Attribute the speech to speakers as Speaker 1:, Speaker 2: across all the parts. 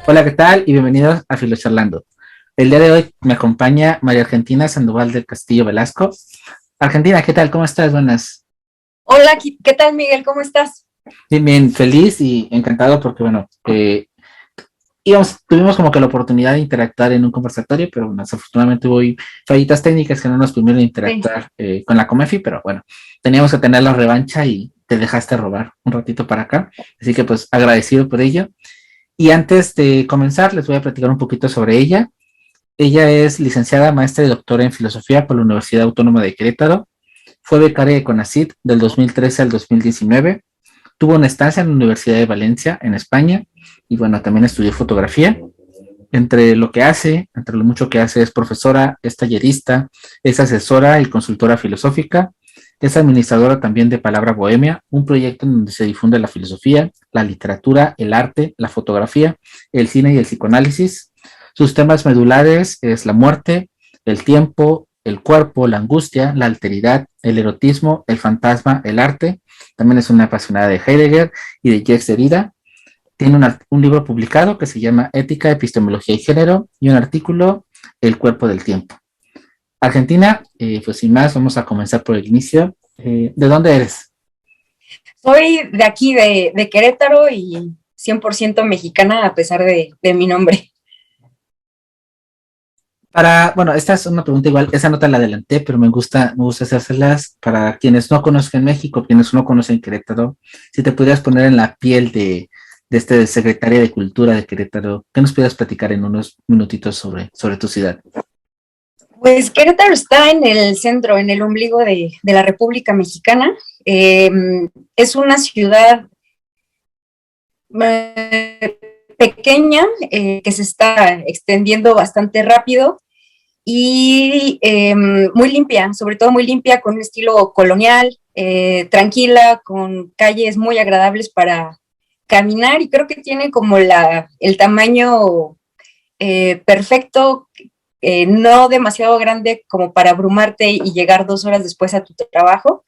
Speaker 1: Hola, ¿qué tal? Y bienvenidos a Filocharlando. El día de hoy me acompaña María Argentina Sandoval del Castillo Velasco. Argentina, ¿qué tal? ¿Cómo estás? Buenas.
Speaker 2: Hola, ¿qué tal, Miguel? ¿Cómo estás?
Speaker 1: Bien, bien, feliz y encantado porque, bueno, tuvimos como que la oportunidad de interactuar en un conversatorio, pero bueno, desafortunadamente hubo fallitas técnicas que no nos permitieron
Speaker 2: Sí.
Speaker 1: interactuar con la Comefi, pero bueno, teníamos que tener la revancha y te dejaste robar un ratito para acá. Así que pues agradecido por ello. Y antes de comenzar, les voy a platicar un poquito sobre ella. Ella es licenciada, maestra y doctora en filosofía por la Universidad Autónoma de Querétaro. Fue becaria de CONACYT del 2013 al 2019. Tuvo una estancia en la Universidad de Valencia, en España. Y bueno, también estudió fotografía. Entre lo mucho que hace, es profesora, es tallerista, es asesora y consultora filosófica. Es administradora también de Palabra Bohemia, un proyecto en donde se difunde la filosofía, la literatura, el arte, la fotografía, el cine y el psicoanálisis. Sus temas medulares es la muerte, el tiempo, el cuerpo, la angustia, la alteridad, el erotismo, el fantasma, el arte. También es una apasionada de Heidegger y de Jacques Derrida. Tiene un libro publicado que se llama Ética, Epistemología y Género y un artículo, El cuerpo del tiempo. Argentina, pues sin más, vamos a comenzar por el inicio. ¿De dónde eres?
Speaker 2: Soy de aquí, de Querétaro y 100% mexicana a pesar de mi nombre.
Speaker 1: Bueno, esta es una pregunta igual, esa nota la adelanté, pero me gusta hacérselas para quienes no conozcan México, quienes no conocen Querétaro. Si te pudieras poner en la piel de este secretaria de Cultura de Querétaro, ¿qué nos pudieras platicar en unos minutitos sobre tu ciudad?
Speaker 2: Pues Querétaro está en el centro, en el ombligo de la República Mexicana. Eh, es una ciudad pequeña que se está extendiendo bastante rápido y muy limpia, sobre todo muy limpia, con un estilo colonial, tranquila, con calles muy agradables para caminar y creo que tiene como el tamaño perfecto, no demasiado grande como para abrumarte y llegar 2 horas después a tu trabajo,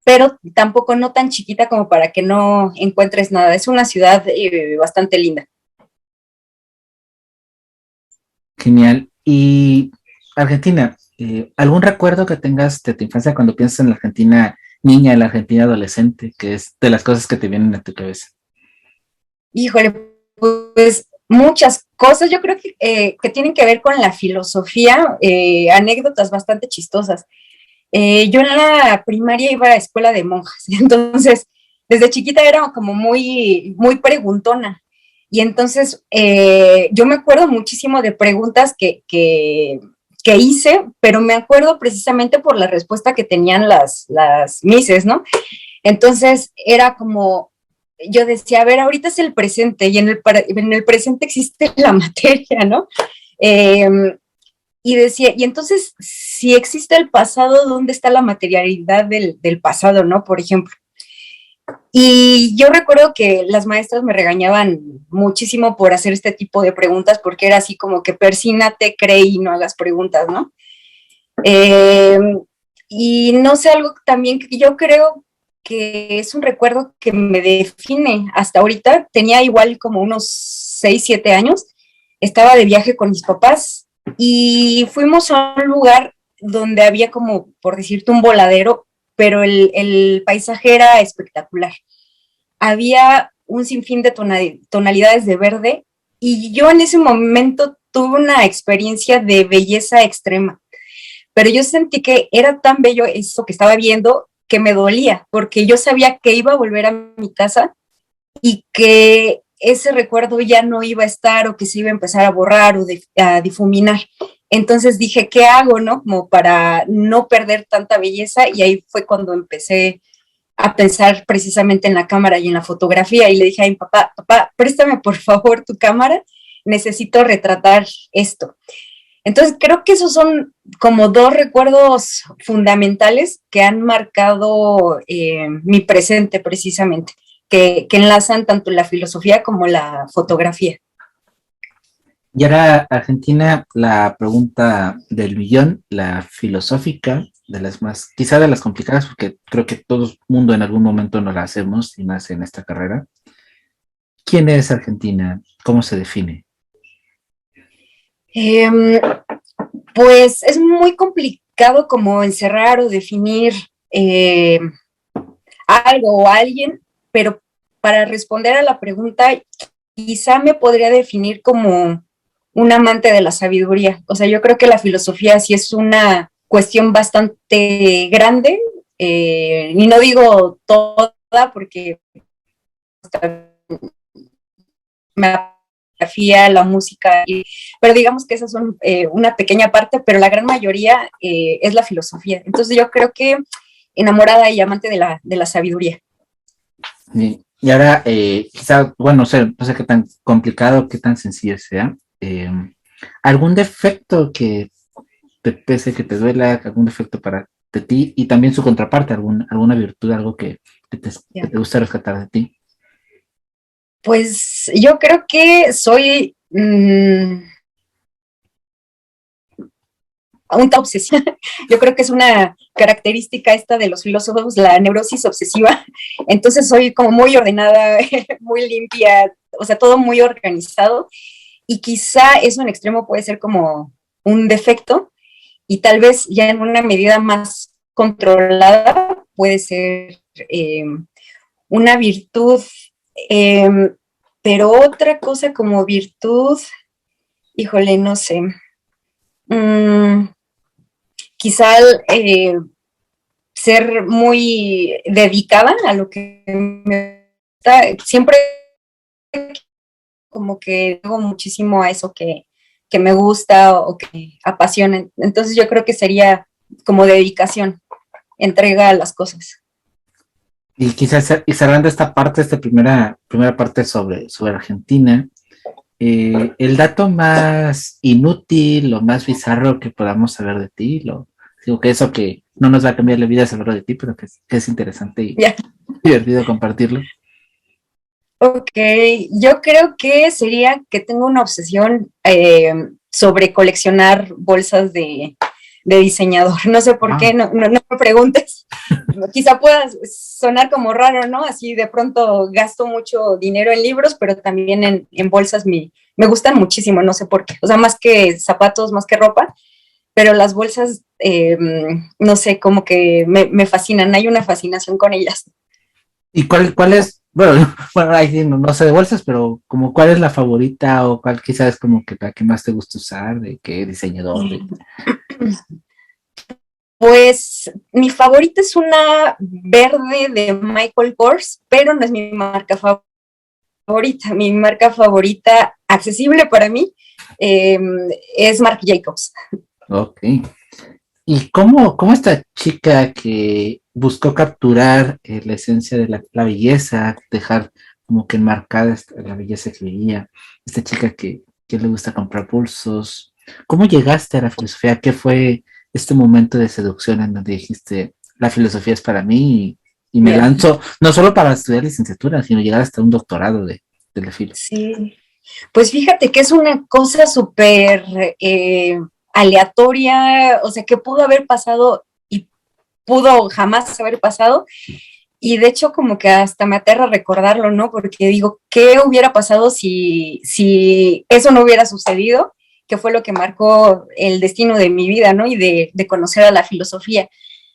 Speaker 2: pero tampoco no tan chiquita como para que no encuentres nada. Es una ciudad bastante linda.
Speaker 1: Genial. Y Argentina, ¿algún recuerdo que tengas de tu infancia cuando piensas en la Argentina niña, en la Argentina adolescente, que es de las cosas que te vienen a tu cabeza?
Speaker 2: Híjole, pues muchas cosas, yo creo que tienen que ver con la filosofía, anécdotas bastante chistosas. Yo en la primaria iba a escuela de monjas, entonces desde chiquita era como muy preguntona. Y entonces yo me acuerdo muchísimo de preguntas que hice, pero me acuerdo precisamente por la respuesta que tenían las mises, ¿no? Entonces era como, yo decía, a ver, ahorita es el presente y en el presente existe la materia, ¿no? Eh, y decía, y entonces, si existe el pasado, ¿dónde está la materialidad del pasado, no? Por ejemplo. Y yo recuerdo que las maestras me regañaban muchísimo por hacer este tipo de preguntas, porque era así como que persínate, cree y no hagas preguntas, ¿no? Eh, y no sé, algo también que yo creo que es un recuerdo que me define hasta ahorita. Tenía igual como unos 6 7 años. Estaba de viaje con mis papás y fuimos a un lugar donde había como, por decirte, un voladero, pero el paisaje era espectacular. Había un sinfín de tonalidades de verde y yo en ese momento tuve una experiencia de belleza extrema, pero yo sentí que era tan bello eso que estaba viendo que me dolía, porque yo sabía que iba a volver a mi casa y que ese recuerdo ya no iba a estar o que se iba a empezar a borrar o a difuminar. Entonces dije, ¿qué hago, no? Como para no perder tanta belleza y ahí fue cuando empecé a pensar precisamente en la cámara y en la fotografía y le dije a mi papá, papá, préstame por favor tu cámara, necesito retratar esto. Entonces, creo que esos son como dos recuerdos fundamentales que han marcado mi presente precisamente, que enlazan tanto la filosofía como la fotografía.
Speaker 1: Y ahora, Argentina, la pregunta del millón, la filosófica, de las más, quizá de las complicadas, porque creo que todo el mundo en algún momento no la hacemos, y más en esta carrera. ¿Quién es Argentina? ¿Cómo se define?
Speaker 2: Em, pues es muy complicado como encerrar o definir eh, algo o alguien, pero para responder a la pregunta, quizá me podría definir como un amante de la sabiduría. O sea, yo creo que la filosofía sí es una cuestión bastante grande, y no digo toda porque me apafía la música, pero digamos que esas son una pequeña parte, pero la gran mayoría es la filosofía. Entonces yo creo que enamorada y amante de la sabiduría.
Speaker 1: Y ahora, quizá, bueno, no sé qué tan complicado, qué tan sencillo sea. ¿Algún defecto que te pese, que te duela, algún defecto para de ti y también su contraparte, alguna virtud, algo que te gusta rescatar de ti?
Speaker 2: Pues yo creo que soy una obsesión. Yo creo que es una característica esta de los filósofos, la neurosis obsesiva. Entonces soy como muy ordenada, muy limpia, o sea, todo muy organizado. Y quizá eso en extremo puede ser como un defecto y tal vez ya en una medida más controlada puede ser una virtud. Eh, pero otra cosa como virtud, híjole, no sé. Mm, quizá ser muy dedicada a lo que me gusta. Siempre como que hago muchísimo a eso que me gusta o que apasiona. Entonces yo creo que sería como dedicación, entrega a las cosas.
Speaker 1: Y quizás, y cerrando esta parte, esta primera parte sobre Argentina, el dato más inútil o más bizarro que podamos saber de ti, digo que eso que no nos va a cambiar la vida saberlo de ti, pero que es interesante y
Speaker 2: Ya.
Speaker 1: divertido compartirlo.
Speaker 2: Ok, yo creo que sería que tengo una obsesión sobre coleccionar bolsas de diseñador. No sé por qué,
Speaker 1: Wow.
Speaker 2: no me preguntes. Quizá pueda sonar como raro, ¿no? Así de pronto gasto mucho dinero en libros, pero también en bolsas me gustan muchísimo, no sé por qué. O sea, más que zapatos, más que ropa, pero las bolsas, no sé, como que me fascinan. Hay una fascinación con ellas.
Speaker 1: ¿Y cuál es? Bueno, bueno, ahí sí, no sé de bolsas, pero como cuál es la favorita o cuál quizás es como que la que más te gusta usar, de qué diseñador, de...
Speaker 2: Pues mi favorita es una verde de Michael Kors, pero no es mi marca favorita. Mi marca favorita, accesible para mí, eh, es Marc Jacobs.
Speaker 1: Ok. ¿Y cómo esta chica que buscó capturar la esencia de la belleza, dejar como que enmarcada la belleza que veía, esta chica que le gusta comprar pulsos, cómo llegaste a la filosofía? ¿Qué fue este momento de seducción en donde dijiste, la filosofía es para mí y me
Speaker 2: Yeah.
Speaker 1: lanzo, no solo para estudiar licenciatura, sino llegar hasta un doctorado de la filo?
Speaker 2: Sí, pues fíjate que es una cosa súper aleatoria, o sea, que pudo haber pasado y pudo jamás haber pasado. Y de hecho como que hasta me aterra recordarlo, ¿no? Porque digo, ¿qué hubiera pasado si eso no hubiera sucedido? Que fue lo que marcó el destino de mi vida, ¿no? Y de conocer a la filosofía.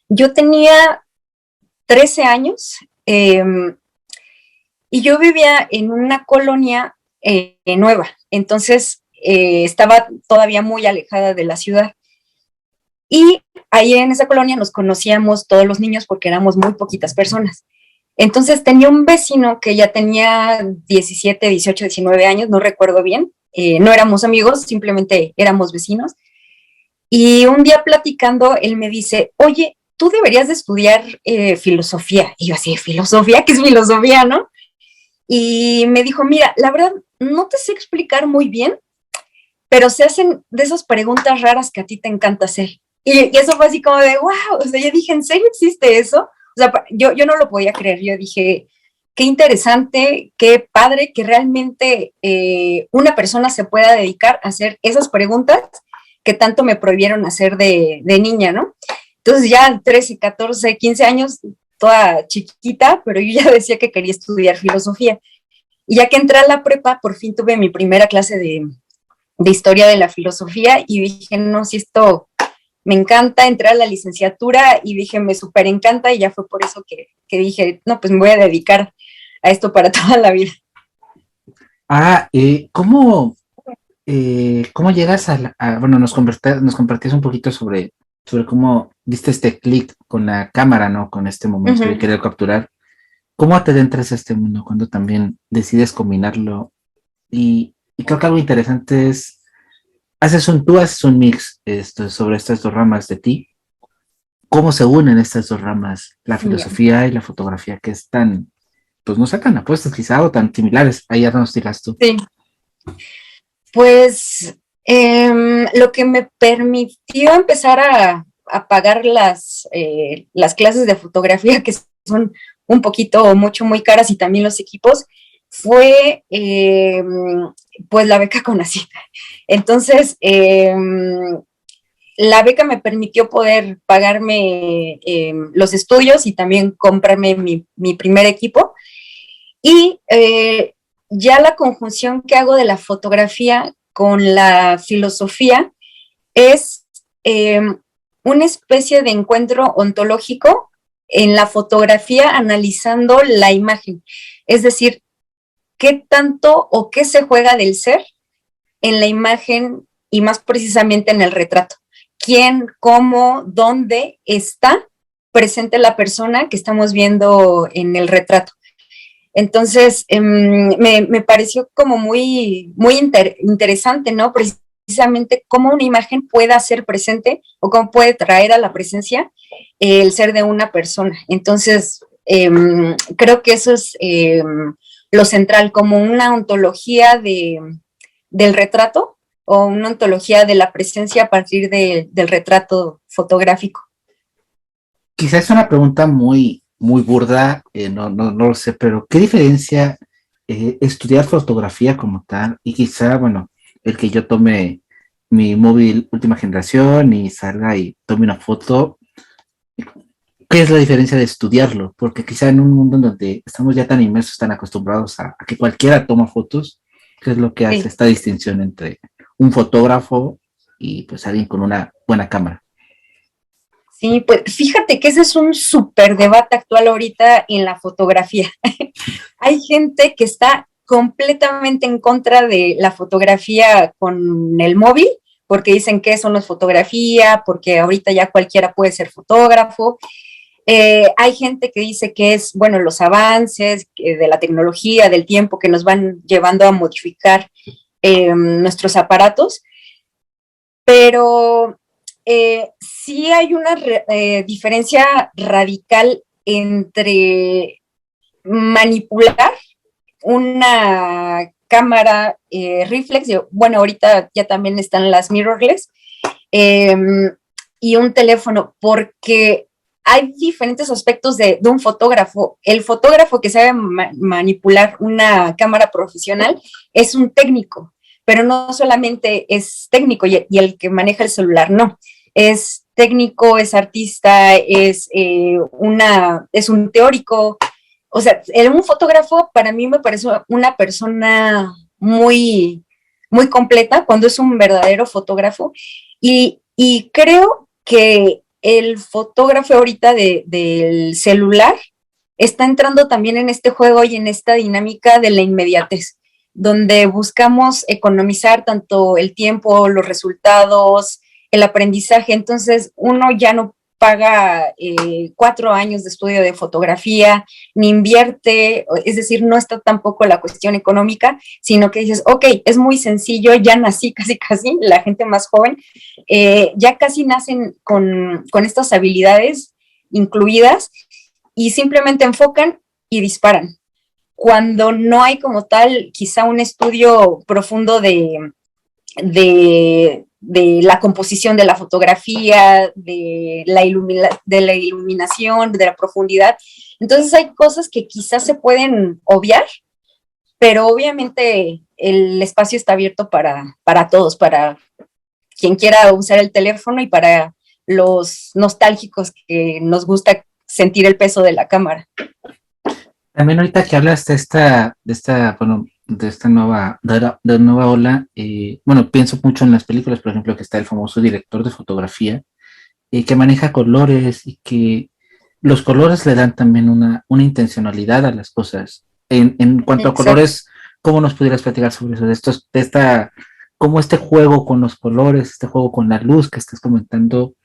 Speaker 2: Yo tenía 13 años y yo vivía en una colonia nueva, entonces estaba todavía muy alejada de la ciudad. Y ahí en esa colonia nos conocíamos todos los niños porque éramos muy poquitas personas. Entonces tenía un vecino que ya tenía 17, 18, 19 años, no recuerdo bien. No éramos amigos, simplemente éramos vecinos. Y un día platicando, él me dice, oye, tú deberías de estudiar filosofía. Y yo así, ¿filosofía? ¿Qué es filosofía, no? Y me dijo, mira, la verdad, no te sé explicar muy bien, pero se hacen de esas preguntas raras que a ti te encanta hacer. Y eso fue así como de, wow, o sea, yo dije, ¿en serio existe eso? O sea, yo no lo podía creer, yo dije, qué interesante, qué padre que realmente una persona se pueda dedicar a hacer esas preguntas que tanto me prohibieron hacer de niña, ¿no? Entonces ya 13, 14, 15 años, toda chiquita, pero yo ya decía que quería estudiar filosofía. Y ya que entré a la prepa, por fin tuve mi primera clase de historia de la filosofía y dije, no, si esto me encanta, entré a la licenciatura y dije, me súper encanta y ya fue por eso que dije, no, pues me voy a dedicar a esto para toda la vida.
Speaker 1: ¿Cómo llegas bueno, nos compartías un poquito sobre cómo diste este clic con la cámara, ¿no? Con este momento de querer capturar. ¿Cómo te adentras a este mundo cuando también decides combinarlo? Y creo que algo interesante es, tú haces un mix sobre estas dos ramas de ti. ¿Cómo se unen estas dos ramas, la filosofía y la fotografía, que es tan, pues no sacan apuestas quizá o tan similares? Ahí ya nos dirás tú.
Speaker 2: Sí. Pues lo que me permitió empezar a pagar las clases de fotografía, que son un poquito o mucho muy caras, y también los equipos, fue pues la beca CONACYT. Entonces, la beca me permitió poder pagarme los estudios y también comprarme mi primer equipo. Y ya la conjunción que hago de la fotografía con la filosofía es una especie de encuentro ontológico en la fotografía analizando la imagen. Es decir, qué tanto o qué se juega del ser en la imagen y más precisamente en el retrato. ¿Quién, cómo, dónde está presente la persona que estamos viendo en el retrato? Entonces, me pareció como muy interesante, ¿no? Precisamente cómo una imagen puede hacer presente o cómo puede traer a la presencia el ser de una persona. Entonces, creo que eso es lo central, como una ontología del retrato o una ontología de la presencia a partir del retrato fotográfico.
Speaker 1: Quizás es una pregunta muy burda, no lo sé, pero ¿qué diferencia estudiar fotografía como tal y quizá, bueno, el que yo tome mi móvil última generación y salga y tome una foto? ¿Qué es la diferencia de estudiarlo? Porque quizá en un mundo en donde estamos ya tan inmersos, tan acostumbrados a que cualquiera toma fotos, ¿qué es lo que hace esta distinción entre un fotógrafo y pues alguien con una buena cámara?
Speaker 2: Sí, pues fíjate que ese es un súper debate actual ahorita en la fotografía. Hay gente que está completamente en contra de la fotografía con el móvil, porque dicen que eso no es fotografía, porque ahorita ya cualquiera puede ser fotógrafo. Hay gente que dice que es, bueno, los avances de la tecnología, del tiempo que nos van llevando a modificar nuestros aparatos, pero sí hay una diferencia radical entre manipular una cámara reflex, bueno, ahorita ya también están las mirrorless, eh, y un teléfono, porque hay diferentes aspectos de un fotógrafo. El fotógrafo que sabe manipular una cámara profesional es un técnico, pero no solamente es técnico y el que maneja el celular, no. Es técnico, es artista, es un teórico. O sea, un fotógrafo para mí me parece una persona muy completa cuando es un verdadero fotógrafo. Y creo que el fotógrafo ahorita del celular está entrando también en este juego y en esta dinámica de la inmediatez, donde buscamos economizar tanto el tiempo, los resultados, el aprendizaje. Entonces, uno ya no paga 4 años de estudio de fotografía, ni invierte, es decir, no está tampoco la cuestión económica, sino que dices, ok, es muy sencillo, ya nací casi, la gente más joven, ya casi nacen con estas habilidades incluidas y simplemente enfocan y disparan. Cuando no hay como tal quizá un estudio profundo de la composición de la fotografía, de la iluminación, de la profundidad. Entonces hay cosas que quizás se pueden obviar, pero obviamente el espacio está abierto para todos, para quien quiera usar el teléfono y para los nostálgicos que nos gusta sentir el peso de la cámara.
Speaker 1: También ahorita que hablas bueno, de nueva ola, bueno, pienso mucho en las películas, por ejemplo, que está el famoso director de fotografía, que maneja colores y que los colores le dan también una intencionalidad a las cosas. En cuanto a
Speaker 2: Exacto.
Speaker 1: colores, ¿cómo nos pudieras platicar sobre eso? Cómo este juego con los colores, este juego con la luz que estás comentando,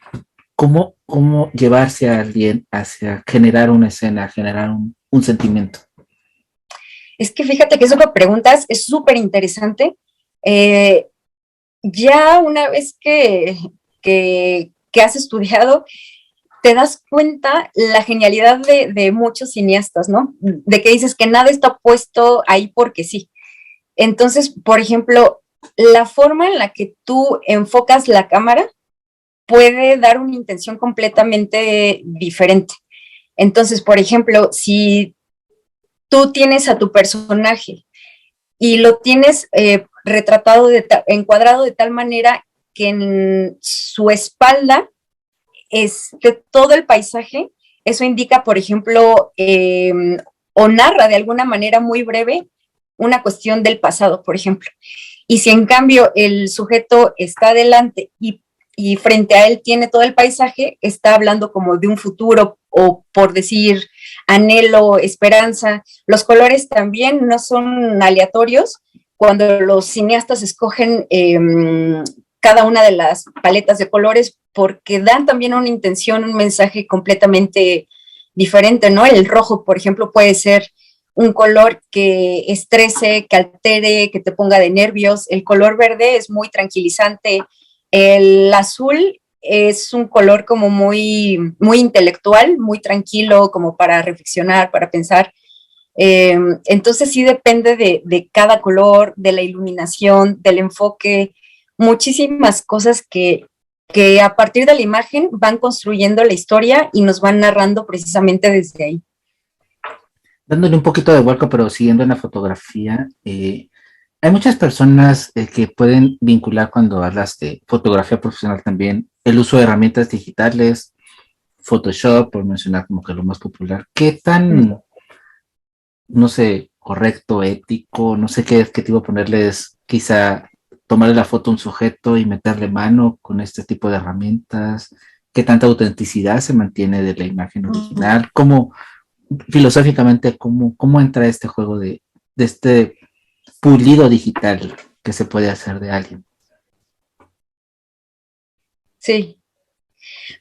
Speaker 1: cómo llevarse a alguien hacia generar una escena, generar un sentimiento.
Speaker 2: Es que fíjate que eso que preguntas es súper interesante. Eh, ya una vez que has estudiado, te das cuenta la genialidad de muchos cineastas, ¿no? De que dices que nada está puesto ahí porque sí. Entonces, por ejemplo, la forma en la que tú enfocas la cámara puede dar una intención completamente diferente. Entonces, por ejemplo, si tú tienes a tu personaje y lo tienes retratado, encuadrado de tal manera que en su espalda esté todo el paisaje, eso indica, por ejemplo, o narra de alguna manera muy breve una cuestión del pasado, por ejemplo. Y si en cambio el sujeto está adelante y frente a él tiene todo el paisaje, está hablando como de un futuro o por decir anhelo, esperanza. Los colores también no son aleatorios. Cuando los cineastas escogen cada una de las paletas de colores, porque dan también una intención, un mensaje completamente diferente, ¿no? El rojo, por ejemplo, puede ser un color que estrese, que altere, que te ponga de nervios. El color verde es muy tranquilizante. El azul es un color como muy intelectual, muy tranquilo, como para reflexionar, para pensar. Entonces sí depende de cada color, de la iluminación, del enfoque, muchísimas cosas que a partir de la imagen van construyendo la historia y nos van narrando precisamente desde ahí.
Speaker 1: Dándole un poquito de vuelco, pero siguiendo en la fotografía, hay muchas personas que pueden vincular cuando hablas de fotografía profesional también el uso de herramientas digitales, Photoshop, por mencionar como que lo más popular. ¿Qué tan, no sé, correcto, ético, no sé qué tipo ponerles, quizá tomarle la foto a un sujeto y meterle mano con este tipo de herramientas? ¿Qué tanta autenticidad se mantiene de la imagen original? ¿Cómo, filosóficamente, cómo entra este juego de este pulido digital que se puede hacer de alguien?
Speaker 2: Sí,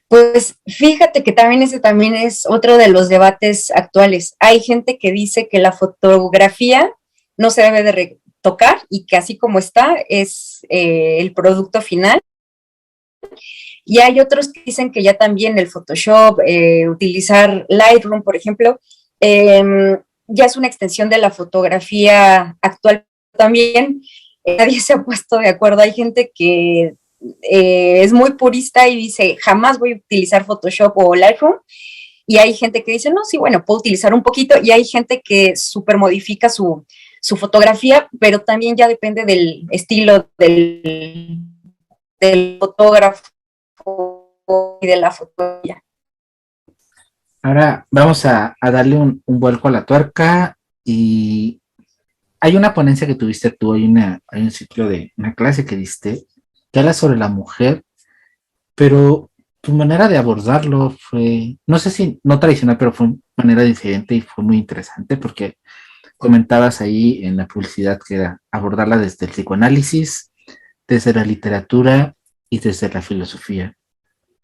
Speaker 2: pues fíjate que también ese también es otro de los debates actuales. Hay gente que dice que la fotografía no se debe de retocar y que así como está es el producto final. Y hay otros que dicen que ya también el Photoshop, utilizar Lightroom, por ejemplo, ya es una extensión de la fotografía actual también. Nadie se ha puesto de acuerdo. Hay gente que es muy purista y dice, jamás voy a utilizar Photoshop o Lightroom. Y hay gente que dice, no, sí, bueno, puedo utilizar un poquito. Y hay gente que super modifica su fotografía, pero también ya depende del estilo del fotógrafo y de la fotografía.
Speaker 1: Ahora vamos a darle un vuelco a la tuerca y hay una ponencia que tuviste tú, hay un ciclo de una clase que diste que habla sobre la mujer, pero tu manera de abordarlo fue, no sé si no tradicional, pero fue de manera diferente y fue muy interesante porque comentabas ahí en la publicidad que era abordarla desde el psicoanálisis, desde la literatura y desde la filosofía.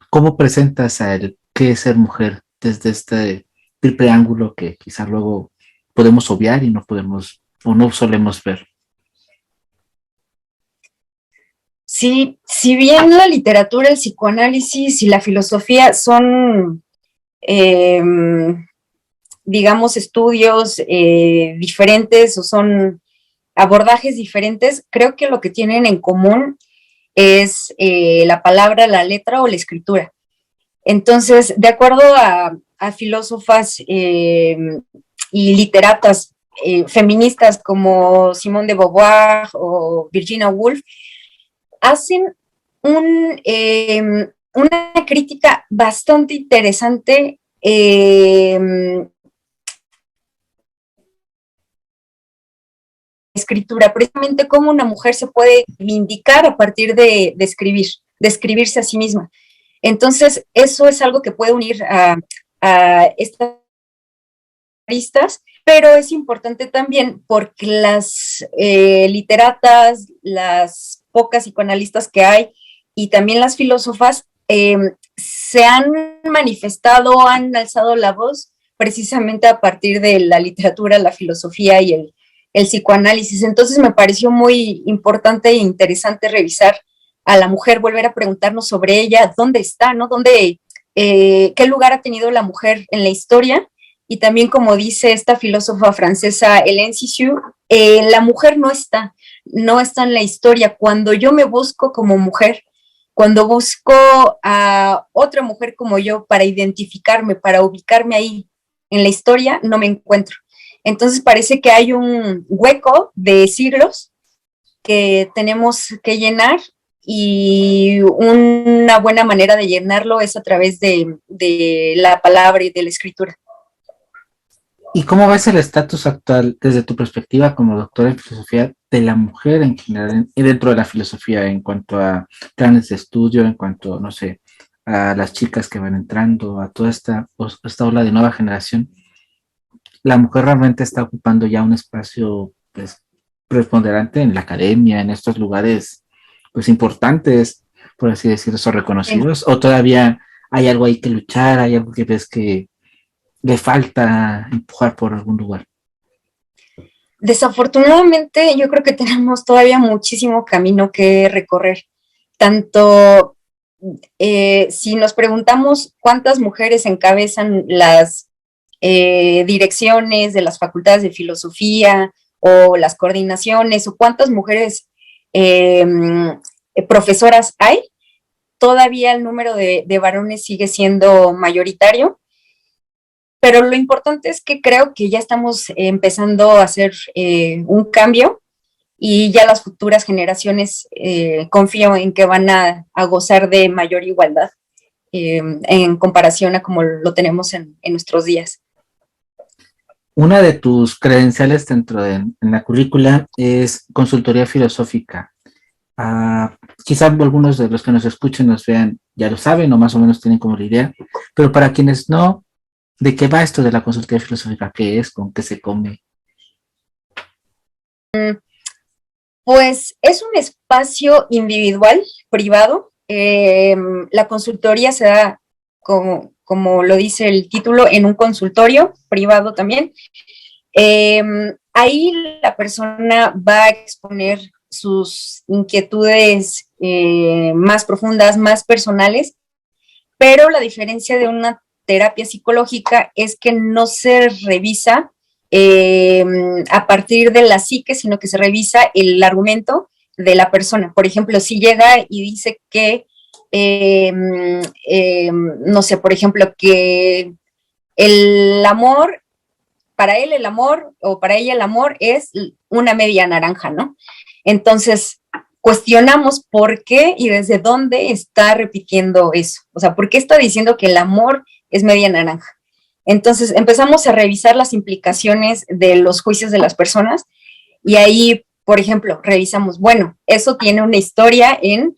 Speaker 1: ¿Cómo presentas a él qué es ser mujer desde este triple ángulo que quizá luego podemos obviar y no podemos o no solemos ver?
Speaker 2: Sí, si bien la literatura, el psicoanálisis y la filosofía son, eh, digamos, estudios diferentes o son abordajes diferentes, creo que lo que tienen en común es la palabra, la letra o la escritura. Entonces, de acuerdo a filósofas y literatas feministas como Simone de Beauvoir o Virginia Woolf, hacen una crítica bastante interesante escritura, precisamente cómo una mujer se puede vindicar a partir de escribir, de escribirse a sí misma. Entonces, eso es algo que puede unir a estas aristas, pero es importante también porque las literatas, las pocas psicoanalistas que hay y también las filósofas se han manifestado, han alzado la voz precisamente a partir de la literatura, la filosofía y el psicoanálisis. Entonces me pareció muy importante e interesante revisar a la mujer, volver a preguntarnos sobre ella, dónde está, ¿no? ¿Dónde, qué lugar ha tenido la mujer en la historia? Y también, como dice esta filósofa francesa Hélène Cixous, la mujer no está en la historia. Cuando yo me busco como mujer, cuando busco a otra mujer como yo para identificarme, para ubicarme ahí en la historia, no me encuentro. Entonces parece que hay un hueco de siglos que tenemos que llenar y una buena manera de llenarlo es a través de la palabra y de la escritura.
Speaker 1: ¿Y cómo ves el estatus actual desde tu perspectiva como doctora en filosofía de la mujer en general y dentro de la filosofía en cuanto a planes de estudio, en cuanto, no sé, a las chicas que van entrando, a toda esta ola de nueva generación? La mujer realmente está ocupando ya un espacio pues, preponderante en la academia, en estos lugares pues importantes, por así decirlo, son reconocidos, o todavía hay algo ahí que luchar, hay algo que ves que le falta empujar por algún lugar.
Speaker 2: Desafortunadamente, yo creo que tenemos todavía muchísimo camino que recorrer. Tanto si nos preguntamos cuántas mujeres encabezan las direcciones de las facultades de filosofía o las coordinaciones, o cuántas mujeres profesoras hay, todavía el número de varones sigue siendo mayoritario. Pero lo importante es que creo que ya estamos empezando a hacer un cambio y ya las futuras generaciones confío en que van a gozar de mayor igualdad en comparación a como lo tenemos en nuestros días.
Speaker 1: Una de tus credenciales dentro de en la currícula es consultoría filosófica. Quizás algunos de los que nos escuchen, nos vean, ya lo saben o más o menos tienen como la idea, pero para quienes no, ¿de qué va esto de la consultoría filosófica? ¿Qué es? ¿Con qué se come?
Speaker 2: Pues es un espacio individual, privado. La consultoría se da, como lo dice el título, en un consultorio privado también. Ahí la persona va a exponer sus inquietudes más profundas, más personales, pero la diferencia de una terapia psicológica es que no se revisa a partir de la psique, sino que se revisa el argumento de la persona. Por ejemplo, si llega y dice que, no sé, por ejemplo, que el amor, para él el amor o para ella el amor es una media naranja, ¿no? Entonces, cuestionamos por qué y desde dónde está repitiendo eso. O sea, ¿por qué está diciendo que el amor es media naranja? Entonces empezamos a revisar las implicaciones de los juicios de las personas y ahí, por ejemplo, revisamos, bueno, eso tiene una historia en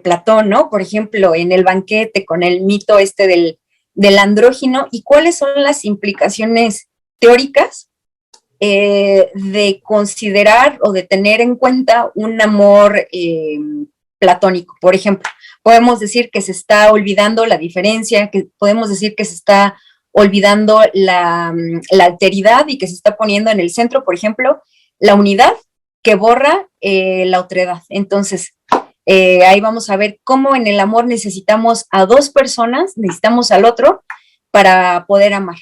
Speaker 2: Platón, ¿no? Por ejemplo, en el banquete con el mito del andrógino, y cuáles son las implicaciones teóricas de considerar o de tener en cuenta un amor platónico. Por ejemplo, podemos decir que se está olvidando la diferencia, que podemos decir que se está olvidando la alteridad y que se está poniendo en el centro, por ejemplo, la unidad que borra la otredad. Entonces, ahí vamos a ver cómo en el amor necesitamos a dos personas, necesitamos al otro para poder amar.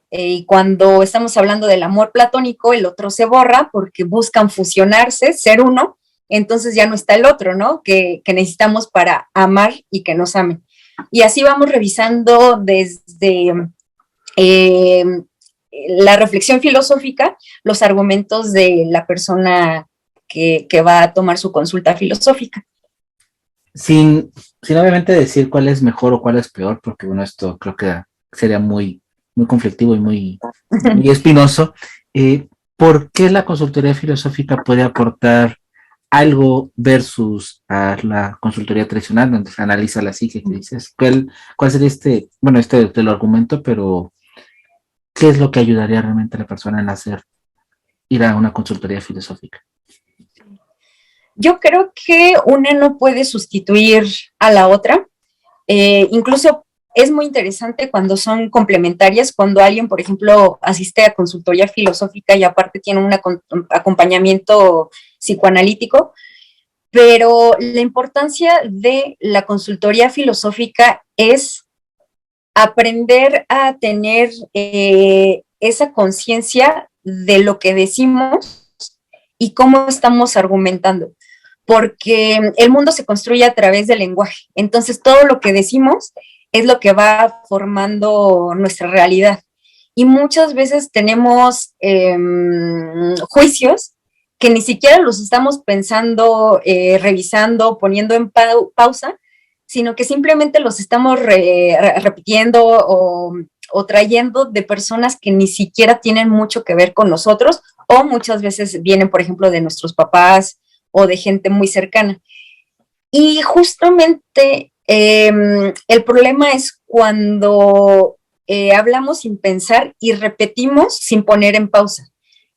Speaker 2: Y cuando estamos hablando del amor platónico, el otro se borra porque buscan fusionarse, ser uno, entonces ya no está el otro, ¿no? Que necesitamos para amar y que nos amen. Y así vamos revisando desde la reflexión filosófica, los argumentos de la persona que va a tomar su consulta filosófica.
Speaker 1: Sin obviamente decir cuál es mejor o cuál es peor, porque bueno, esto creo que sería muy conflictivo y muy espinoso. ¿por qué la consultoría filosófica puede aportar algo versus a la consultoría tradicional, donde se analiza la psique, que dices? ¿Cuál sería bueno, te lo argumento, pero ¿qué es lo que ayudaría realmente a la persona en ir a una consultoría filosófica?
Speaker 2: Yo creo que una no puede sustituir a la otra. Incluso es muy interesante cuando son complementarias, cuando alguien, por ejemplo, asiste a consultoría filosófica y aparte tiene un acompañamiento psicoanalítico, pero la importancia de la consultoría filosófica es aprender a tener esa conciencia de lo que decimos y cómo estamos argumentando, porque el mundo se construye a través del lenguaje, entonces todo lo que decimos es lo que va formando nuestra realidad. Y muchas veces tenemos juicios que ni siquiera los estamos pensando, revisando, poniendo en pausa, sino que simplemente los estamos repitiendo o trayendo de personas que ni siquiera tienen mucho que ver con nosotros, o muchas veces vienen, por ejemplo, de nuestros papás o de gente muy cercana. Y justamente el problema es cuando hablamos sin pensar y repetimos sin poner en pausa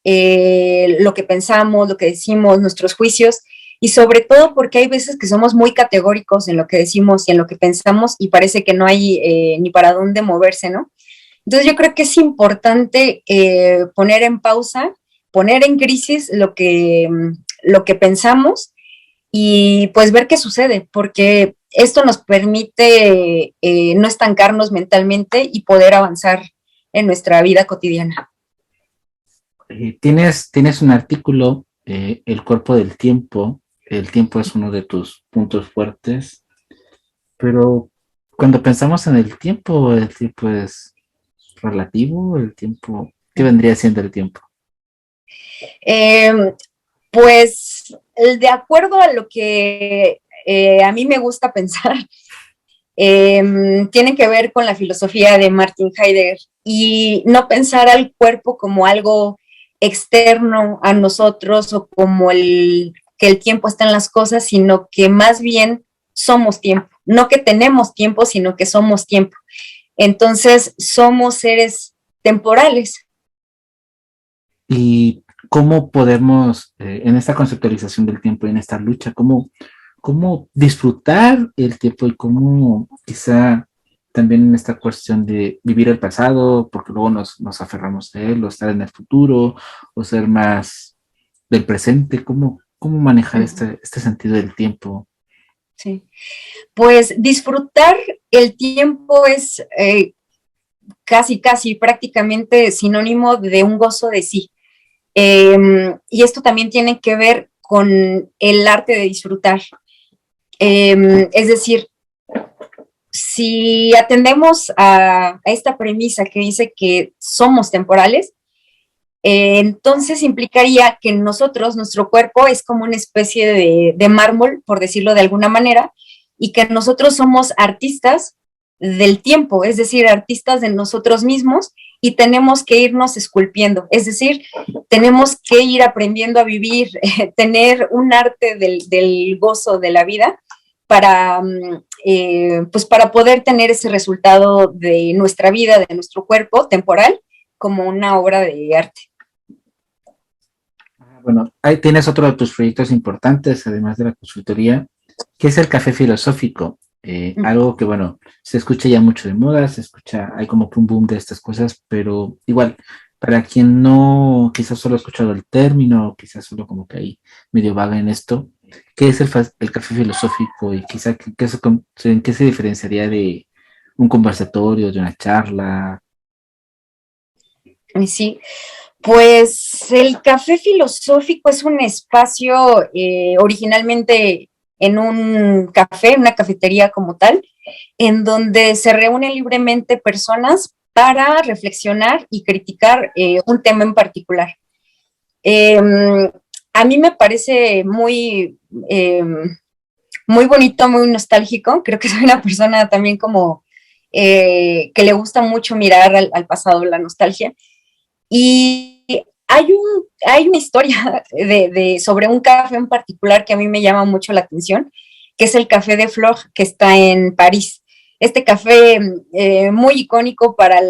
Speaker 2: lo que pensamos, lo que decimos, nuestros juicios, y sobre todo porque hay veces que somos muy categóricos en lo que decimos y en lo que pensamos y parece que no hay ni para dónde moverse, ¿no? Entonces yo creo que es importante poner en pausa, poner en crisis lo que pensamos y pues ver qué sucede, porque esto nos permite no estancarnos mentalmente y poder avanzar en nuestra vida cotidiana.
Speaker 1: Tienes un artículo, El cuerpo del tiempo. El tiempo es uno de tus puntos fuertes, pero cuando pensamos en el tiempo es relativo, el tiempo, ¿qué vendría siendo el tiempo?
Speaker 2: Eh, pues de acuerdo a lo que a mí me gusta pensar, tiene que ver con la filosofía de Martin Heidegger y no pensar al cuerpo como algo externo a nosotros o como que el tiempo está en las cosas, sino que más bien somos tiempo, no que tenemos tiempo, sino que somos tiempo. Entonces somos seres temporales.
Speaker 1: ¿Y cómo podemos, en esta conceptualización del tiempo y en esta lucha, cómo disfrutar el tiempo y cómo quizá también en esta cuestión de vivir el pasado, porque luego nos aferramos a él, o estar en el futuro, o ser más del presente? ¿Cómo manejar este sentido del tiempo?
Speaker 2: Sí. Pues disfrutar el tiempo es casi prácticamente sinónimo de un gozo de sí. Y esto también tiene que ver con el arte de disfrutar. Es decir, si atendemos a esta premisa que dice que somos temporales, entonces implicaría que nosotros, nuestro cuerpo es como una especie de mármol, por decirlo de alguna manera, y que nosotros somos artistas del tiempo, es decir, artistas de nosotros mismos y tenemos que irnos esculpiendo, es decir, tenemos que ir aprendiendo a vivir, tener un arte del gozo de la vida para, pues para poder tener ese resultado de nuestra vida, de nuestro cuerpo temporal, como una obra de arte.
Speaker 1: Bueno, ahí tienes otro de tus proyectos importantes, además de la consultoría, que es el café filosófico. Algo que, bueno, se escucha ya mucho de moda, hay como que un boom de estas cosas, pero igual, para quien no, quizás solo ha escuchado el término, quizás solo como que ahí medio vaga en esto, ¿qué es el café filosófico y quizá en qué se diferenciaría de un conversatorio, de una charla?
Speaker 2: Sí, pues el café filosófico es un espacio originalmente en un café, una cafetería como tal, en donde se reúnen libremente personas para reflexionar y criticar un tema en particular. Eh, a mí me parece muy bonito, muy nostálgico. Creo que soy una persona también como que le gusta mucho mirar al pasado, la nostalgia. Y hay una historia sobre un café en particular que a mí me llama mucho la atención, que es el Café de Flore, que está en París. Este café muy icónico para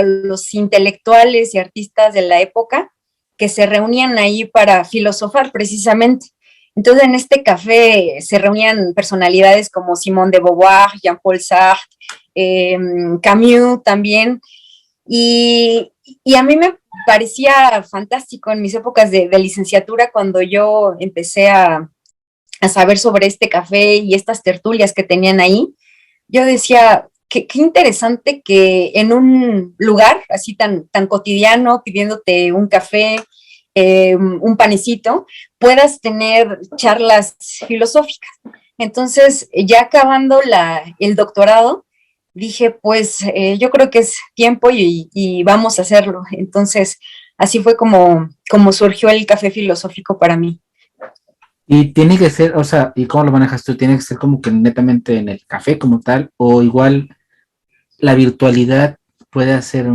Speaker 2: los intelectuales y artistas de la época que se reunían ahí para filosofar precisamente. Entonces en este café se reunían personalidades como Simone de Beauvoir, Jean-Paul Sartre, Camus también, y a mí me parecía fantástico en mis épocas de licenciatura cuando yo empecé a saber sobre este café y estas tertulias que tenían ahí. Yo decía, qué interesante que en un lugar así tan cotidiano, pidiéndote un café, un panecito, puedas tener charlas filosóficas. Entonces, ya acabando el doctorado, dije, pues yo creo que es tiempo y vamos a hacerlo. Entonces, así fue como surgió el café filosófico para mí.
Speaker 1: Y tiene que ser, o sea, ¿y cómo lo manejas tú? ¿Tiene que ser como que netamente en el café como tal? ¿O igual la virtualidad puede hacer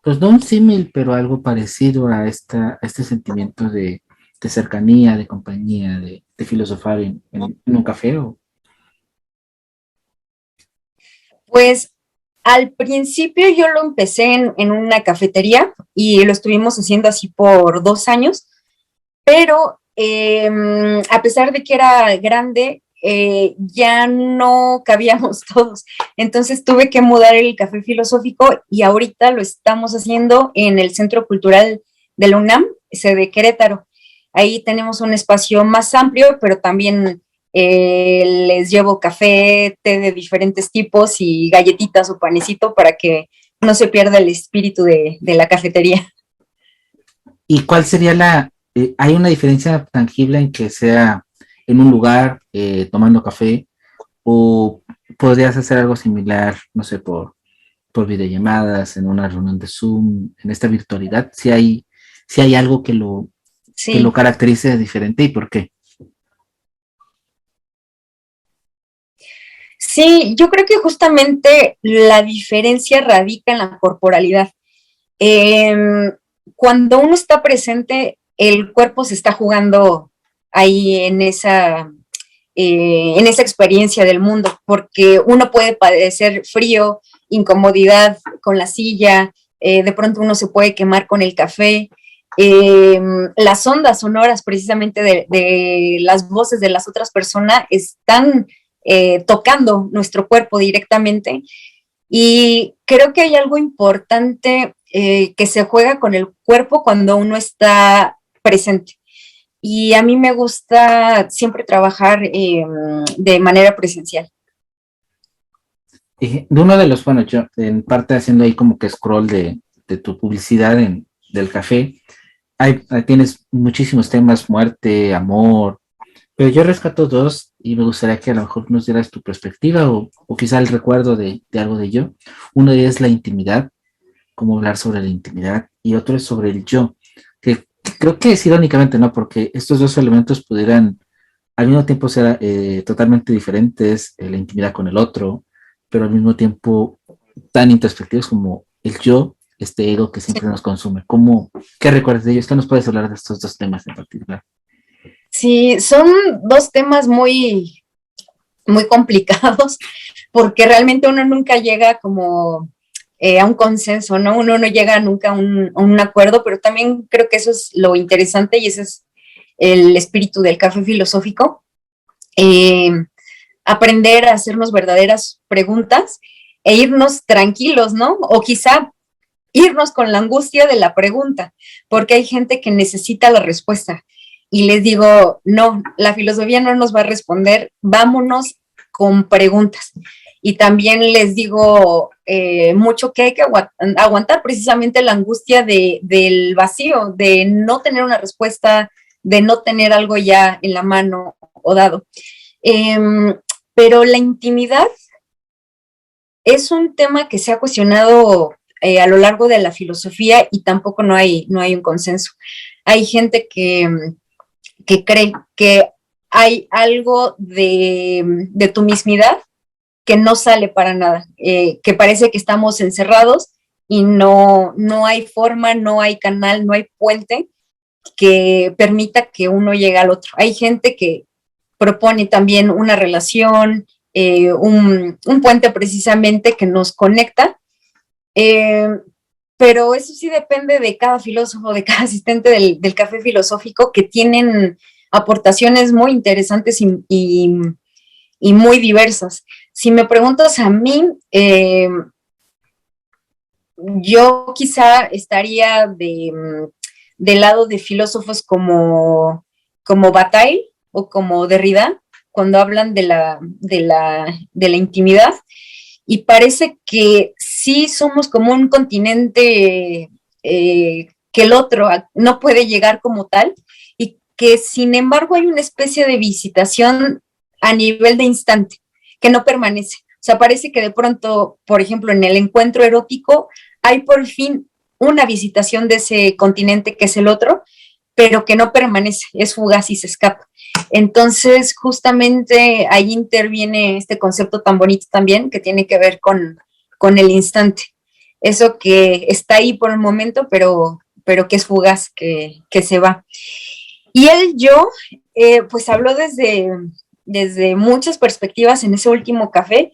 Speaker 1: pues no un símil, pero algo parecido a este sentimiento de cercanía, de compañía, de filosofar en un café?
Speaker 2: Pues al principio yo lo empecé en una cafetería y lo estuvimos haciendo así por 2 años, pero a pesar de que era grande, ya no cabíamos todos. Entonces tuve que mudar el café filosófico y ahorita lo estamos haciendo en el Centro Cultural de la UNAM, sede Querétaro. Ahí tenemos un espacio más amplio, pero también les llevo café, té de diferentes tipos y galletitas o panecito para que no se pierda el espíritu de la cafetería.
Speaker 1: ¿Y cuál sería hay una diferencia tangible en que sea en un lugar tomando café o podrías hacer algo similar, no sé, por videollamadas, en una reunión de Zoom, en esta virtualidad? Si hay algo que lo
Speaker 2: Sí.
Speaker 1: caracterice de diferente y por qué.
Speaker 2: Sí, yo creo que justamente la diferencia radica en la corporalidad. Eh, Cuando uno está presente, el cuerpo se está jugando ahí en esa experiencia del mundo, porque uno puede padecer frío, incomodidad con la silla, de pronto uno se puede quemar con el café. Las ondas sonoras precisamente de las voces de las otras personas están tocando nuestro cuerpo directamente y creo que hay algo importante que se juega con el cuerpo cuando uno está presente. Y a mí me gusta siempre trabajar de manera presencial.
Speaker 1: Y de uno de los, bueno, yo en parte haciendo ahí como que scroll de tu publicidad del café, ahí tienes muchísimos temas, muerte, amor, pero yo rescato dos y me gustaría que a lo mejor nos dieras tu perspectiva o quizá el recuerdo de algo de ello. Uno de ellos es la intimidad, cómo hablar sobre la intimidad, y otro es sobre el yo, que creo que es irónicamente, ¿no? Porque estos dos elementos pudieran al mismo tiempo ser totalmente diferentes, la intimidad con el otro, pero al mismo tiempo tan introspectivos como el yo, este ego que siempre nos consume. ¿Qué recuerdas de ellos? ¿Qué nos puedes hablar de estos dos temas en particular?
Speaker 2: Sí, son dos temas muy complicados porque realmente uno nunca llega como a un consenso, ¿no? Uno no llega nunca a un acuerdo, pero también creo que eso es lo interesante y ese es el espíritu del café filosófico. Eh, Aprender a hacernos verdaderas preguntas e irnos tranquilos, ¿no? O quizá irnos con la angustia de la pregunta, porque hay gente que necesita la respuesta. Y les digo, no, la filosofía no nos va a responder, vámonos con preguntas. Y también les digo mucho que hay que aguantar precisamente la angustia del vacío, de no tener una respuesta, de no tener algo ya en la mano o dado. Eh, pero la intimidad es un tema que se ha cuestionado a lo largo de la filosofía y tampoco no hay un consenso. Hay gente que cree que hay algo de tu mismidad que no sale para nada, que parece que estamos encerrados y no hay forma, no hay canal, no hay puente que permita que uno llegue al otro. Hay gente que propone también una relación, un puente precisamente que nos conecta, pero eso sí depende de cada filósofo, de cada asistente del café filosófico, que tienen aportaciones muy interesantes y muy diversas. Si me preguntas a mí, yo quizá estaría del lado de filósofos como Bataille o como Derrida, cuando hablan de la intimidad, y parece que sí somos como un continente que el otro no puede llegar como tal, y que sin embargo hay una especie de visitación a nivel de instante, que no permanece. O sea, parece que de pronto, por ejemplo, en el encuentro erótico, hay por fin una visitación de ese continente que es el otro, pero que no permanece, es fugaz y se escapa. Entonces, justamente ahí interviene este concepto tan bonito también, que tiene que ver con el instante. Eso que está ahí por el momento, pero que es fugaz, que se va. Y yo, pues habló desde muchas perspectivas en ese último café.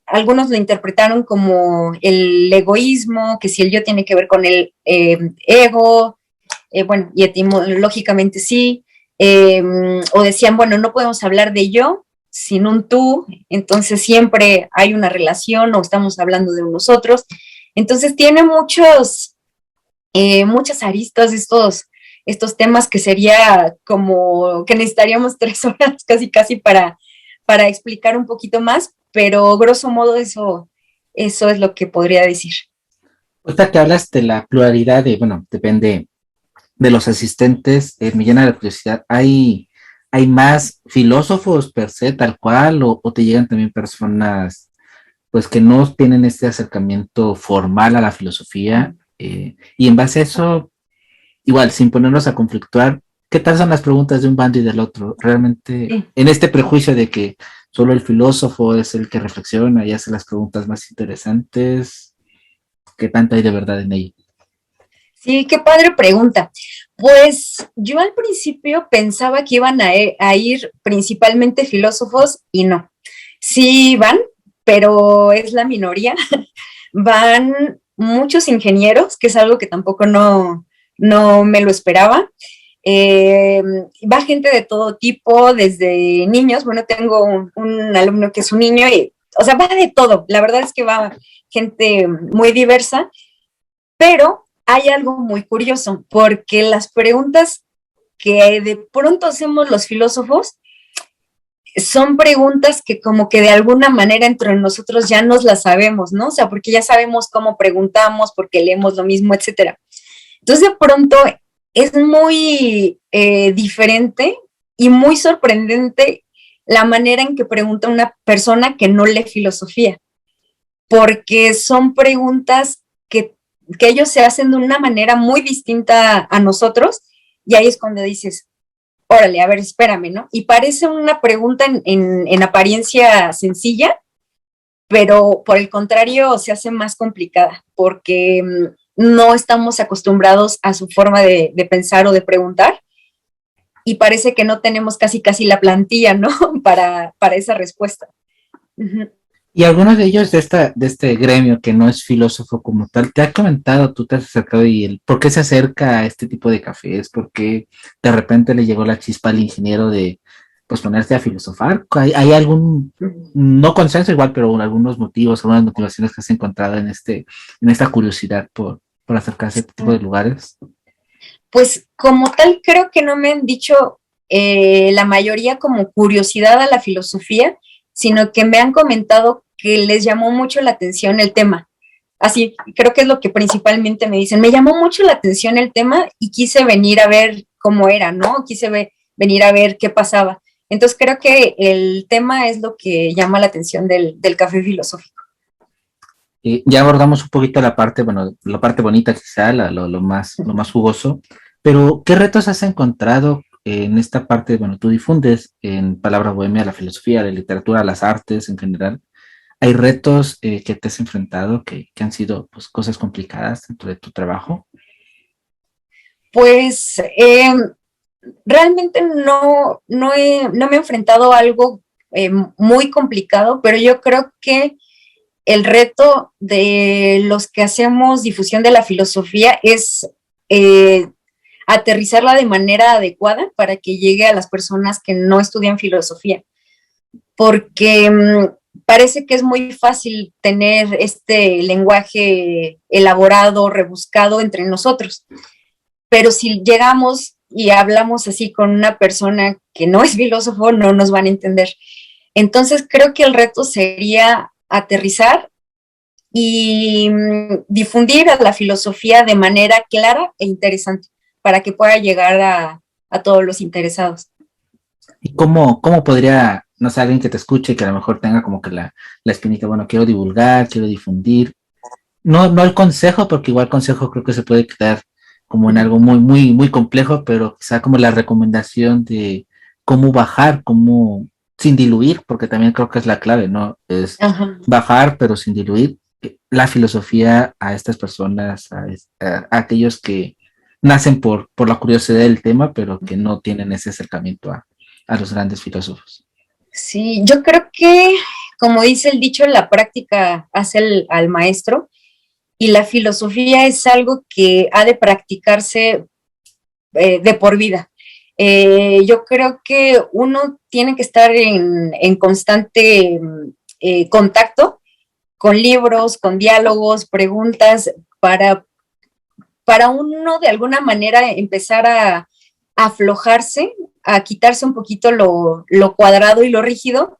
Speaker 2: Algunos lo interpretaron como el egoísmo, que si el yo tiene que ver con el ego, bueno, y etimológicamente sí, o decían, bueno, no podemos hablar de yo sin un tú, entonces siempre hay una relación o estamos hablando de nosotros. Entonces tiene muchas aristas estos temas, que sería como que necesitaríamos 3 horas casi para explicar un poquito más, pero grosso modo eso es lo que podría decir.
Speaker 1: Ahorita que hablas de la pluralidad de, bueno, depende de los asistentes, me llena la curiosidad. ¿Hay más filósofos per se, tal cual, o te llegan también personas pues que no tienen este acercamiento formal a la filosofía? Y en base a eso, igual, sin ponernos a conflictuar, ¿qué tal son las preguntas de un bando y del otro? Realmente,
Speaker 2: Sí.
Speaker 1: en este prejuicio de que solo el filósofo es el que reflexiona y hace las preguntas más interesantes, ¿qué tanto hay de verdad en ello?
Speaker 2: Sí, qué padre pregunta. Pues yo al principio pensaba que iban a ir principalmente filósofos y no. Sí van, pero es la minoría. Van muchos ingenieros, que es algo que tampoco no me lo esperaba. Eh, Va gente de todo tipo, desde niños. Bueno, tengo un alumno que es un niño y, o sea, va de todo. La verdad es que va gente muy diversa, pero hay algo muy curioso, porque las preguntas que de pronto hacemos los filósofos son preguntas que como que de alguna manera entre nosotros ya nos las sabemos, ¿no? O sea, porque ya sabemos cómo preguntamos, porque leemos lo mismo, etcétera. Entonces de pronto es muy diferente y muy sorprendente la manera en que pregunta una persona que no lee filosofía, porque son preguntas que ellos se hacen de una manera muy distinta a nosotros, y ahí es cuando dices, órale, a ver, espérame, ¿no? Y parece una pregunta en apariencia sencilla, pero por el contrario se hace más complicada, porque no estamos acostumbrados a su forma de pensar o de preguntar, y parece que no tenemos casi la plantilla, ¿no? Para esa respuesta. Uh-huh.
Speaker 1: Y algunos de ellos de este gremio que no es filósofo como tal, te ha comentado, tú te has acercado y por qué se acerca a este tipo de cafés, por qué de repente le llegó la chispa al ingeniero de pues ponerse a filosofar. ¿Hay algún, no consenso igual, pero algunos motivos, algunas motivaciones que has encontrado en esta curiosidad por acercarse a este tipo de lugares?
Speaker 2: Pues como tal, creo que no me han dicho la mayoría como curiosidad a la filosofía, sino que me han comentado que les llamó mucho la atención el tema. Así, creo que es lo que principalmente me dicen. Me llamó mucho la atención el tema y quise venir a ver cómo era, ¿no? Venir a ver qué pasaba. Entonces creo que el tema es lo que llama la atención del café filosófico.
Speaker 1: Ya abordamos un poquito la parte, bueno, la parte bonita quizá, lo más jugoso, pero ¿qué retos has encontrado en esta parte? Bueno, tú difundes en Palabra Bohemia la filosofía, la literatura, las artes en general. ¿Hay retos que te has enfrentado que han sido pues, cosas complicadas dentro de tu trabajo?
Speaker 2: Pues realmente no me he enfrentado a algo muy complicado, pero yo creo que el reto de los que hacemos difusión de la filosofía es eh, aterrizarla de manera adecuada para que llegue a las personas que no estudian filosofía, porque parece que es muy fácil tener este lenguaje elaborado, rebuscado entre nosotros, pero si llegamos y hablamos así con una persona que no es filósofo, no nos van a entender. Entonces creo que el reto sería aterrizar y difundir a la filosofía de manera clara e interesante para que pueda llegar a todos los interesados.
Speaker 1: ¿Y cómo podría, no sé, alguien que te escuche, que a lo mejor tenga como que la espinita, bueno, quiero divulgar, quiero difundir? No el consejo, porque igual consejo creo que se puede quedar como en algo muy complejo, pero quizá como la recomendación de cómo bajar, cómo, sin diluir, porque también creo que es la clave, ¿no? Es
Speaker 2: Ajá.
Speaker 1: bajar, pero sin diluir la filosofía a estas personas, a aquellos que nacen por la curiosidad del tema, pero que no tienen ese acercamiento a los grandes filósofos.
Speaker 2: Sí, yo creo que, como dice el dicho, la práctica hace al maestro y la filosofía es algo que ha de practicarse de por vida. Yo creo que uno tiene que estar en constante contacto con libros, con diálogos, preguntas, para uno de alguna manera empezar a aflojarse, a quitarse un poquito lo cuadrado y lo rígido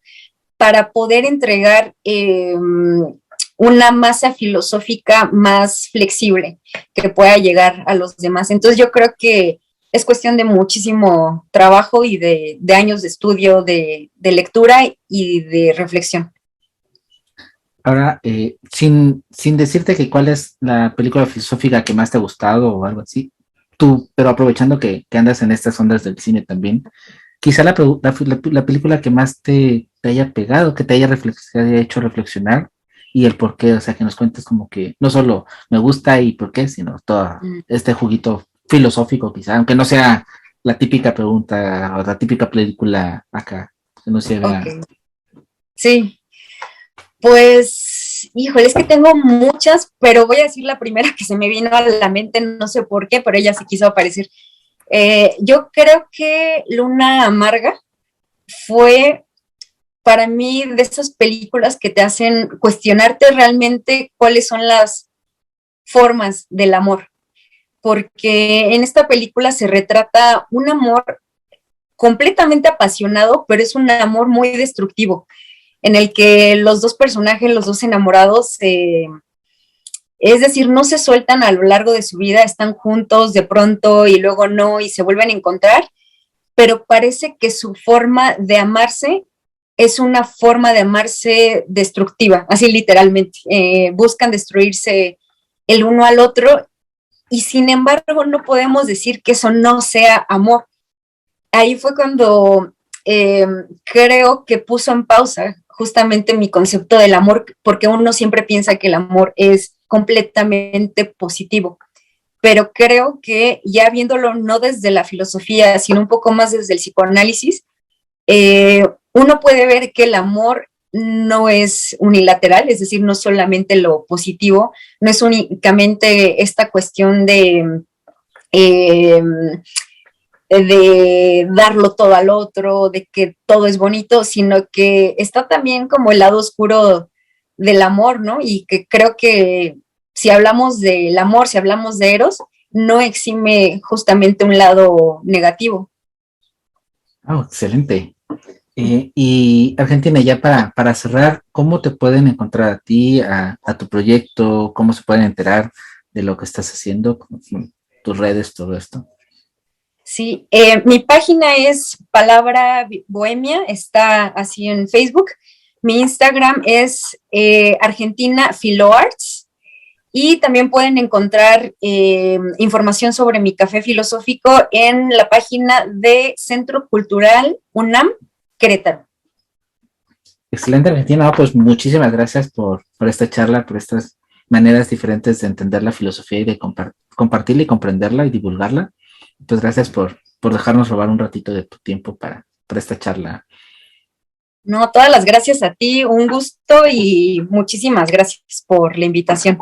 Speaker 2: para poder entregar una masa filosófica más flexible que pueda llegar a los demás. Entonces yo creo que es cuestión de muchísimo trabajo y de años de estudio, de lectura y de reflexión.
Speaker 1: Ahora, sin decirte que cuál es la película filosófica que más te ha gustado o algo así, tú, pero aprovechando que andas en estas ondas del cine también, quizá la película que más te haya pegado, que te haya hecho reflexionar y el por qué, o sea, que nos cuentes como que no solo me gusta y por qué, sino todo este juguito filosófico quizá, aunque no sea la típica pregunta o la típica película acá, que no se
Speaker 2: Ok,
Speaker 1: vea.
Speaker 2: sí. Pues, híjole, es que tengo muchas, pero voy a decir la primera que se me vino a la mente, no sé por qué, pero ella sí quiso aparecer. Yo creo que Luna Amarga fue para mí de esas películas que te hacen cuestionarte realmente cuáles son las formas del amor, porque en esta película se retrata un amor completamente apasionado, pero es un amor muy destructivo, en el que los dos personajes, los dos enamorados, es decir, no se sueltan a lo largo de su vida, están juntos de pronto y luego no, y se vuelven a encontrar, pero parece que su forma de amarse es una forma de amarse destructiva, así literalmente. Buscan destruirse el uno al otro y sin embargo no podemos decir que eso no sea amor. Ahí fue cuando creo que puso en pausa justamente mi concepto del amor, porque uno siempre piensa que el amor es completamente positivo, pero creo que ya viéndolo no desde la filosofía, sino un poco más desde el psicoanálisis, uno puede ver que el amor no es unilateral, es decir, no solamente lo positivo, no es únicamente esta cuestión eh, de darlo todo al otro, de que todo es bonito, sino que está también como el lado oscuro del amor, ¿no? Y que creo que si hablamos del amor, si hablamos de Eros, no exime justamente un lado negativo.
Speaker 1: Oh, excelente. Y Argentina, ya para cerrar, ¿cómo te pueden encontrar a ti, a tu proyecto? ¿Cómo se pueden enterar de lo que estás haciendo? Tus redes, todo esto.
Speaker 2: Sí, mi página es Palabra Bohemia, está así en Facebook. Mi Instagram es Argentina Filoarts y también pueden encontrar información sobre mi café filosófico en la página de Centro Cultural UNAM Querétaro.
Speaker 1: Excelente, Argentina. Pues muchísimas gracias por esta charla, por estas maneras diferentes de entender la filosofía y de compartirla y comprenderla y divulgarla. Pues gracias por dejarnos robar un ratito de tu tiempo para esta charla.
Speaker 2: No, todas las gracias a ti, un gusto y muchísimas gracias por la invitación.